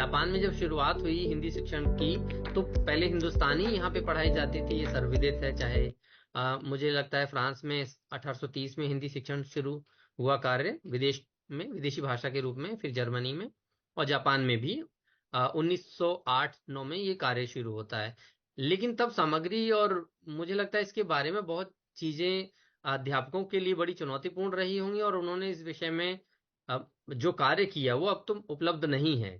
Japan में जब शुरुआत हुई हिंदी शिक्षण की, तो पहले हिंदुस्तानी यहाँ पे पढ़ाई जाती थी, ये सर्वविदित है। चाहे मुझे लगता है फ्रांस में 1830 में हिंदी शिक्षण शुरू हुआ कार्य विदेश में, विदेशी भाषा के रूप में, फिर जर्मनी में और जापान में भी 1908-9 में ये कार्य शुरू होता है। लेकिन तब सामग्री और मुझे लगता है इसके बारे में बहुत चीजें अध्यापकों के लिए बड़ी चुनौतीपूर्ण रही होंगी, और उन्होंने इस विषय में जो कार्य किया वो अब तो उपलब्ध नहीं है।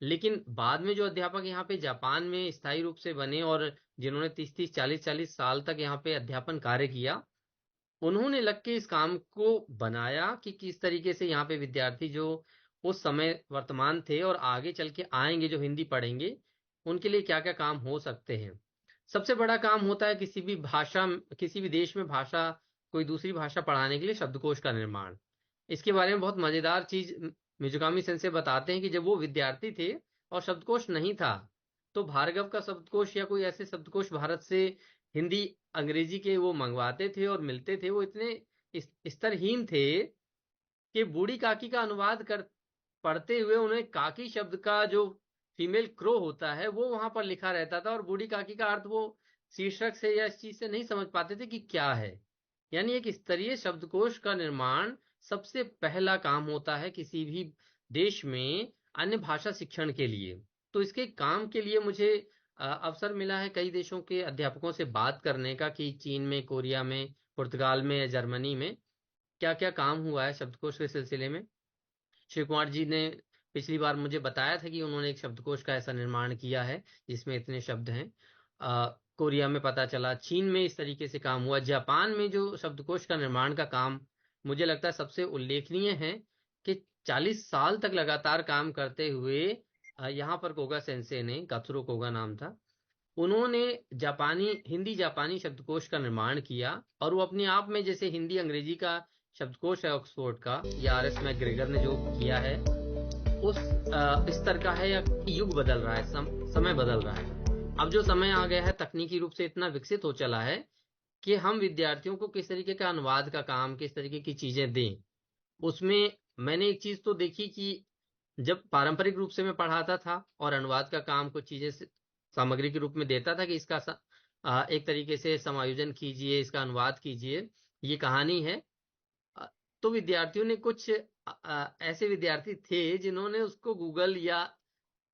लेकिन बाद में जो अध्यापक यहाँ पे जापान में स्थायी रूप से बने और जिन्होंने 30-30, 40-40 साल तक यहाँ पे अध्यापन कार्य किया, उन्होंने लग के इस काम को बनाया कि किस तरीके से यहाँ पे विद्यार्थी जो उस समय वर्तमान थे और आगे चल के आएंगे जो हिंदी पढ़ेंगे, उनके लिए क्या क्या काम हो सकते हैं। सबसे बड़ा काम होता है किसी भी भाषा, किसी भी देश में भाषा, कोई दूसरी भाषा पढ़ाने के लिए शब्दकोश का निर्माण। इसके बारे में बहुत मजेदार चीज मिजुकामी सेंसे बताते हैं कि जब वो विद्यार्थी थे और शब्दकोश नहीं था, तो भार्गव का शब्दकोश या कोई ऐसे शब्दकोश भारत से हिंदी अंग्रेजी के वो मंगवाते थे और मिलते थे। वो इतने स्तरहीन थे कि बूढ़ी काकी का अनुवाद कर पढ़ते हुए उन्हें काकी शब्द का जो फीमेल क्रो होता है वो वहां पर लिखा रहता था, और बूढ़ी काकी का अर्थ वो शीर्षक से या इस चीज से नहीं समझ पाते थे कि क्या है। यानी एक स्तरीय शब्दकोश का निर्माण सबसे पहला काम होता है किसी भी देश में अन्य भाषा शिक्षण के लिए। तो इसके काम के लिए मुझे अवसर मिला है कई देशों के अध्यापकों से बात करने का कि चीन में, कोरिया में, पुर्तगाल में, जर्मनी में क्या क्या काम हुआ है शब्दकोश के सिलसिले में। शिव कुमार जी ने पिछली बार मुझे बताया था कि उन्होंने एक शब्दकोश का ऐसा निर्माण किया है जिसमें इतने शब्द हैं। कोरिया में पता चला, चीन में इस तरीके से काम हुआ, जापान में जो शब्दकोश का निर्माण का काम मुझे लगता है सबसे उल्लेखनीय है कि 40 साल तक लगातार काम करते हुए यहाँ पर कोगा सेंसे ने, कात्सुरो कोगा नाम था, उन्होंने हिंदी जापानी शब्दकोश का निर्माण किया। और वो अपने आप में, जैसे हिंदी अंग्रेजी का शब्दकोश है ऑक्सफोर्ड का या आर एस मैकग्रेगर ने जो किया है, उस स्तर का है, या युग बदल रहा है, समय बदल रहा है। अब जो समय आ गया है तकनीकी रूप से इतना विकसित हो चला है कि हम विद्यार्थियों को किस तरीके का अनुवाद का काम, किस तरीके की चीजें दें। उसमें मैंने एक चीज तो देखी कि जब पारंपरिक रूप से मैं पढ़ाता था और अनुवाद का काम कुछ चीजें सामग्री के रूप में देता था कि इसका एक तरीके से समायोजन कीजिए, इसका अनुवाद कीजिए, ये कहानी है। तो विद्यार्थियों ने कुछ ऐसे विद्यार्थी थे जिन्होंने उसको गूगल या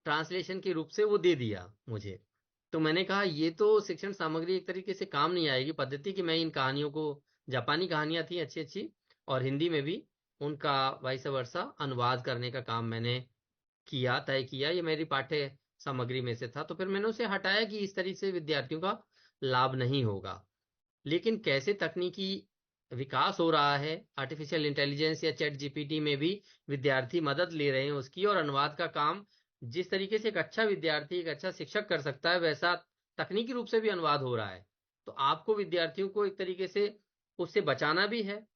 ट्रांसलेशन के रूप से वो दे दिया मुझे। तो मैंने कहा ये तो शिक्षण सामग्री एक तरीके से काम नहीं आएगी पद्धति कि मैं इन कहानियों को, जापानी कहानियां थी अच्छी अच्छी और हिंदी में भी उनका वाइस वर्सा अनुवाद करने का काम मैंने तय किया, ये मेरी पाठ्य सामग्री में से था। तो फिर मैंने उसे हटाया कि इस तरीके से विद्यार्थियों का लाभ नहीं होगा। लेकिन कैसे तकनीकी विकास हो रहा है, आर्टिफिशियल इंटेलिजेंस या चैट जीपीटी में भी विद्यार्थी मदद ले रहे हैं उसकी, और अनुवाद का काम जिस तरीके से एक अच्छा विद्यार्थी, एक अच्छा शिक्षक कर सकता है, वैसा तकनीकी रूप से भी अनुवाद हो रहा है। तो आपको विद्यार्थियों को एक तरीके से उससे बचाना भी है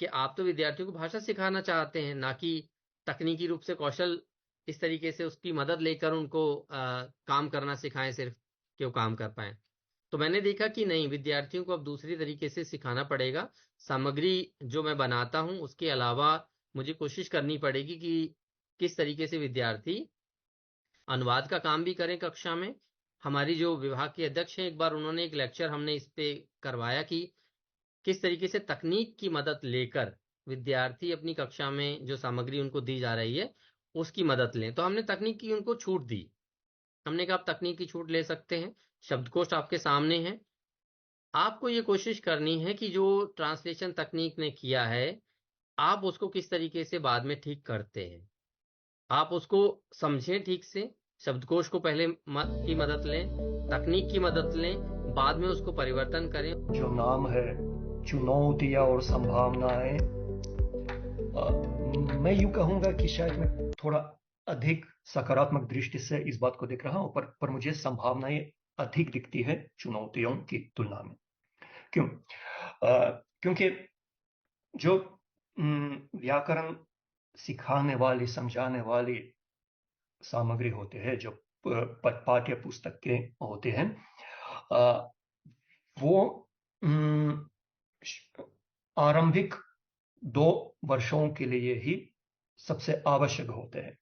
कि आप तो विद्यार्थियों को भाषा सिखाना चाहते हैं, ना कि तकनीकी रूप से कौशल इस तरीके से उसकी मदद लेकर उनको काम करना सिखाएं सिर्फ कि वो काम कर पाए। तो मैंने देखा कि नहीं, विद्यार्थियों को अब दूसरी तरीके से सिखाना पड़ेगा। सामग्री जो मैं बनाता हूं उसके अलावा मुझे कोशिश करनी पड़ेगी कि किस तरीके से विद्यार्थी अनुवाद का काम भी करें कक्षा में। हमारी जो विभाग के अध्यक्ष हैं, एक बार उन्होंने एक लेक्चर हमने इस पे करवाया कि किस तरीके से तकनीक की मदद लेकर विद्यार्थी अपनी कक्षा में जो सामग्री उनको दी जा रही है उसकी मदद लें। तो हमने तकनीक की उनको छूट दी। हमने कहा आप तकनीक की छूट ले सकते हैं, शब्दकोश आपके सामने है, आपको ये कोशिश करनी है कि जो ट्रांसलेशन तकनीक ने किया है आप उसको किस तरीके से बाद में ठीक करते हैं। आप उसको समझें ठीक से, शब्दकोश को पहले की मदद लें, तकनीक की मदद लें, बाद में उसको परिवर्तन करें। जो नाम है चुनौतियां और संभावनाएं, मैं यूं कहूंगा कि शायद मैं थोड़ा अधिक सकारात्मक दृष्टि से इस बात को देख रहा हूं, पर मुझे संभावनाएं अधिक दिखती है चुनौतियों की तुलना में। क्यों? क्योंकि जो व्याकरण सिखाने वाली, समझाने वाली सामग्री होते हैं, जो पाठ्य पुस्तक के होते हैं, वो आरंभिक 2 वर्षों के लिए ही सबसे आवश्यक होते हैं।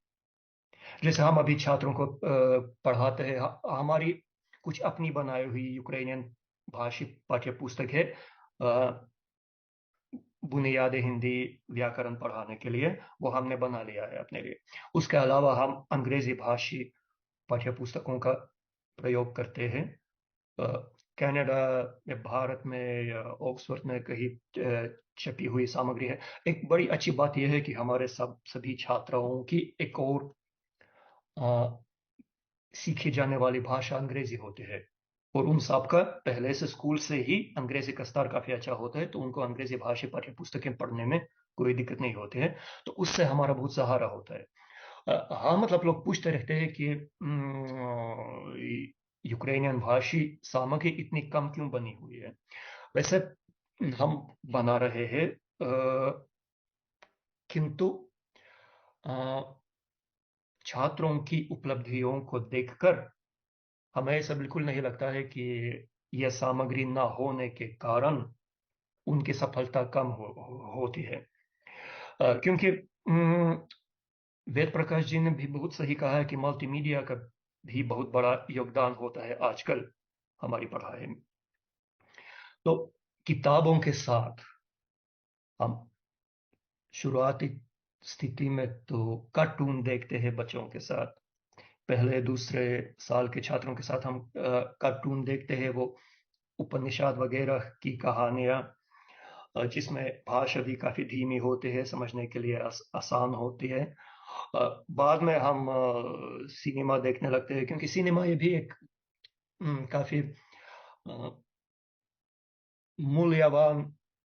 जैसे हम अभी छात्रों को पढ़ाते हैं, हमारी कुछ अपनी बनाई हुई यूक्रेनियन भाषिक पाठ्य पुस्तक है बुनियादी हिंदी व्याकरण पढ़ाने के लिए, वो हमने बना लिया है अपने लिए। उसके अलावा हम अंग्रेजी भाषी पाठ्य पुस्तकों का प्रयोग करते हैं। कनाडा या भारत में या ऑक्सफोर्ड में कहीं छपी हुई सामग्री है। एक बड़ी अच्छी बात यह है कि हमारे सभी छात्राओं की एक और सीखी जाने वाली भाषा अंग्रेजी होती है, और उन सब का पहले से स्कूल से ही अंग्रेजी का स्तर काफी अच्छा होता है, तो उनको अंग्रेजी भाषी पाठ्य पुस्तकें पढ़ने में कोई दिक्कत नहीं होती है, तो उससे हमारा बहुत सहारा होता है। हाँ, मतलब लोग पूछते रहते हैं कि यूक्रेनियन भाषी सामग्री इतनी कम क्यों बनी हुई है। वैसे हम बना रहे हैं, किंतु छात्रों की उपलब्धियों को देखकर हमें ऐसा बिल्कुल नहीं लगता है कि यह सामग्री ना होने के कारण उनकी सफलता कम होती है। क्योंकि वेद प्रकाश जी ने भी बहुत सही कहा है कि मल्टीमीडिया का भी बहुत बड़ा योगदान होता है आजकल हमारी पढ़ाई में। तो किताबों के साथ हम शुरुआती स्थिति में तो कार्टून देखते हैं बच्चों के साथ, पहले दूसरे साल के छात्रों के साथ हम कार्टून देखते हैं, वो उपनिषद वगैरह की कहानियां, जिसमें भाषा भी काफी धीमी होती है, समझने के लिए आसान होती है। बाद में हम सिनेमा देखने लगते हैं, क्योंकि सिनेमा ये भी एक काफी मूल्यवान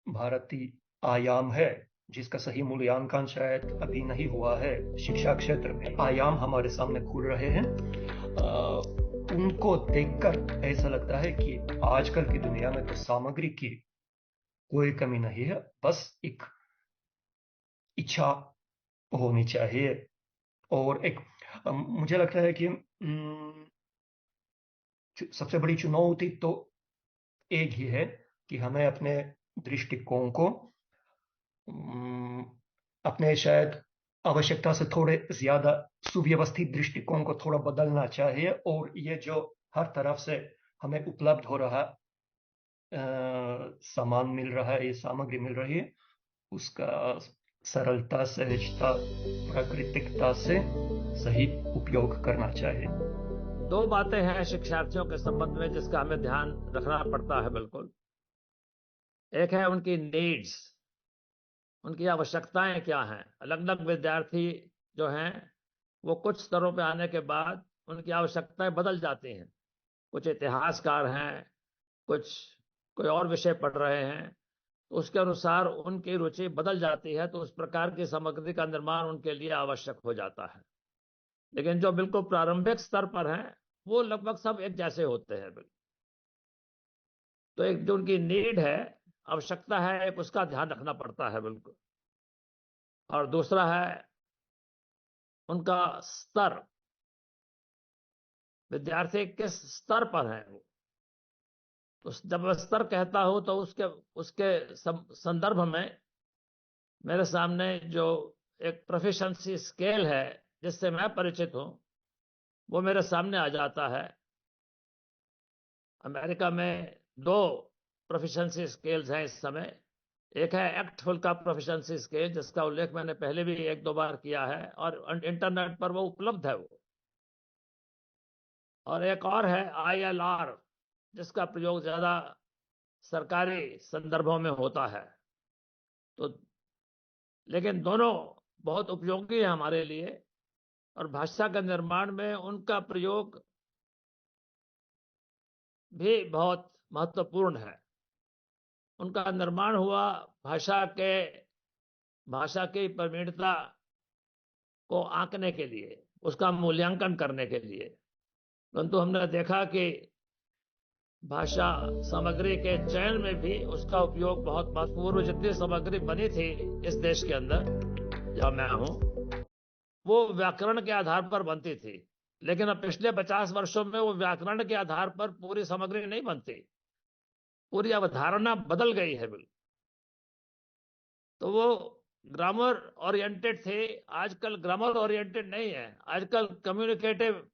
भारतीय आयाम है, जिसका सही मूल्यांकन शायद अभी नहीं हुआ है। शिक्षा क्षेत्र में आयाम हमारे सामने खुल रहे हैं। उनको देखकर ऐसा लगता है कि आजकल की दुनिया में तो सामग्री की कोई कमी नहीं है, बस एक इच्छा होनी चाहिए। और एक मुझे लगता है कि सबसे बड़ी चुनौती तो एक ही है कि हमें अपने दृष्टिकोण को अपने शायद आवश्यकता से थोड़े ज्यादा सुव्यवस्थित दृष्टिकोण को थोड़ा बदलना चाहिए, और ये जो हर तरफ से हमें उपलब्ध हो रहा सामान मिल रहा है, ये सामग्री मिल रही है, उसका सरलता, सहजता, प्राकृतिकता से सही उपयोग करना चाहिए। दो बातें हैं शिक्षार्थियों के संबंध में जिसका हमें ध्यान रखना पड़ता है। बिल्कुल, एक है उनकी नीड्स, उनकी आवश्यकताएं क्या हैं। अलग अलग विद्यार्थी जो हैं वो कुछ स्तरों पे आने के बाद उनकी आवश्यकताएं बदल जाती हैं। कुछ इतिहासकार हैं, कुछ कोई और विषय पढ़ रहे हैं, तो उसके अनुसार उनकी रुचि बदल जाती है, तो उस प्रकार की सामग्री का निर्माण उनके लिए आवश्यक हो जाता है। लेकिन जो बिल्कुल प्रारंभिक स्तर पर हैं वो लगभग सब एक जैसे होते हैं। तो एक जो उनकी नीड है, आवश्यकता है, एक उसका ध्यान रखना पड़ता है बिल्कुल। और दूसरा है उनका स्तर, विद्यार्थी किस स्तर पर है वो। तो जब मैं स्तर कहता हूं तो उसके उसके संदर्भ में मेरे सामने जो एक प्रोफिशिएंसी स्केल है जिससे मैं परिचित हूं वो मेरे सामने आ जाता है। अमेरिका में दो प्रोफिशिएंसी स्केल्स हैं इस समय। एक है एक्टफुल का प्रोफिशिएंसी स्केल, जिसका उल्लेख मैंने पहले भी एक दो बार किया है और इंटरनेट पर वो उपलब्ध है वो। और एक और है ILR, जिसका प्रयोग ज्यादा सरकारी संदर्भों में होता है। तो लेकिन दोनों बहुत उपयोगी है हमारे लिए, और भाषा के निर्माण में उनका प्रयोग भी बहुत महत्वपूर्ण है। उनका निर्माण हुआ भाषा की प्रवीणता को आंकने के लिए, उसका मूल्यांकन करने के लिए। परंतु हमने देखा कि भाषा सामग्री के चयन में भी उसका उपयोग बहुत महत्वपूर्ण। जितनी सामग्री बनी थी इस देश के अंदर जहां मैं हूं, वो व्याकरण के आधार पर बनती थी। लेकिन अब पिछले 50 वर्षों में वो व्याकरण के आधार पर पूरी सामग्री नहीं बनती, पूरी अवधारणा बदल गई है बिल्कुल। तो वो ग्रामर ओरिएंटेड थे, आजकल ग्रामर ओरिएंटेड नहीं है, आजकल कम्युनिकेटिव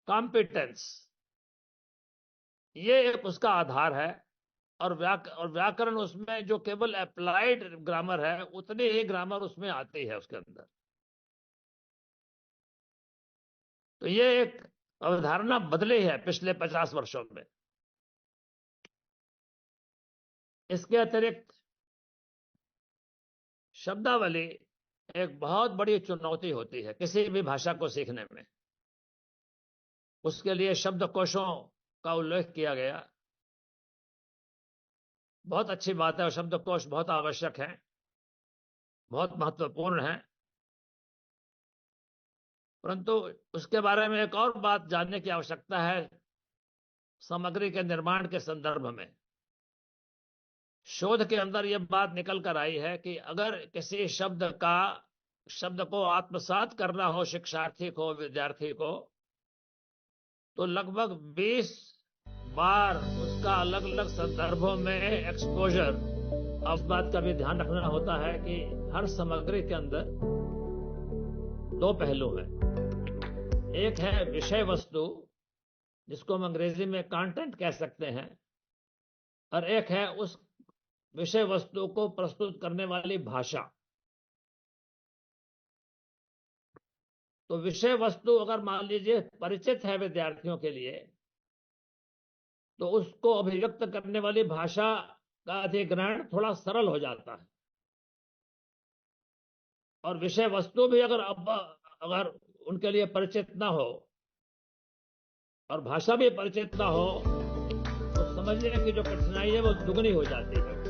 कॉम्पिटेंस ये एक उसका आधार है। और व्याकरण उसमें जो केवल अप्लाइड ग्रामर है उतनी ही ग्रामर उसमें आती है उसके अंदर। तो ये एक अवधारणा बदली है पिछले 50 वर्षों में। इसके अतिरिक्त शब्दावली एक बहुत बड़ी चुनौती होती है किसी भी भाषा को सीखने में। उसके लिए शब्दकोशों का उल्लेख किया गया, बहुत अच्छी बात है, और शब्दकोश बहुत आवश्यक है, बहुत महत्वपूर्ण है। परंतु उसके बारे में एक और बात जानने की आवश्यकता है सामग्री के निर्माण के संदर्भ में। शोध के अंदर यह बात निकल कर आई है कि अगर किसी शब्द को आत्मसात करना हो शिक्षार्थी को, विद्यार्थी को, तो लगभग 20 बार उसका अलग अलग संदर्भों में एक्सपोजर। अब बात का भी ध्यान रखना होता है कि हर सामग्री के अंदर दो पहलू हैं। एक है विषय वस्तु, जिसको हम अंग्रेजी में कंटेंट कह सकते हैं, और एक है उस विषय वस्तु को प्रस्तुत करने वाली भाषा। तो विषय वस्तु अगर मान लीजिए परिचित है विद्यार्थियों के लिए, तो उसको अभिव्यक्त करने वाली भाषा का अधिग्रहण थोड़ा सरल हो जाता है। और विषय वस्तु भी अगर उनके लिए परिचित ना हो और भाषा भी परिचित ना हो, तो समझने की जो कठिनाई है वो दुगनी हो जाती है।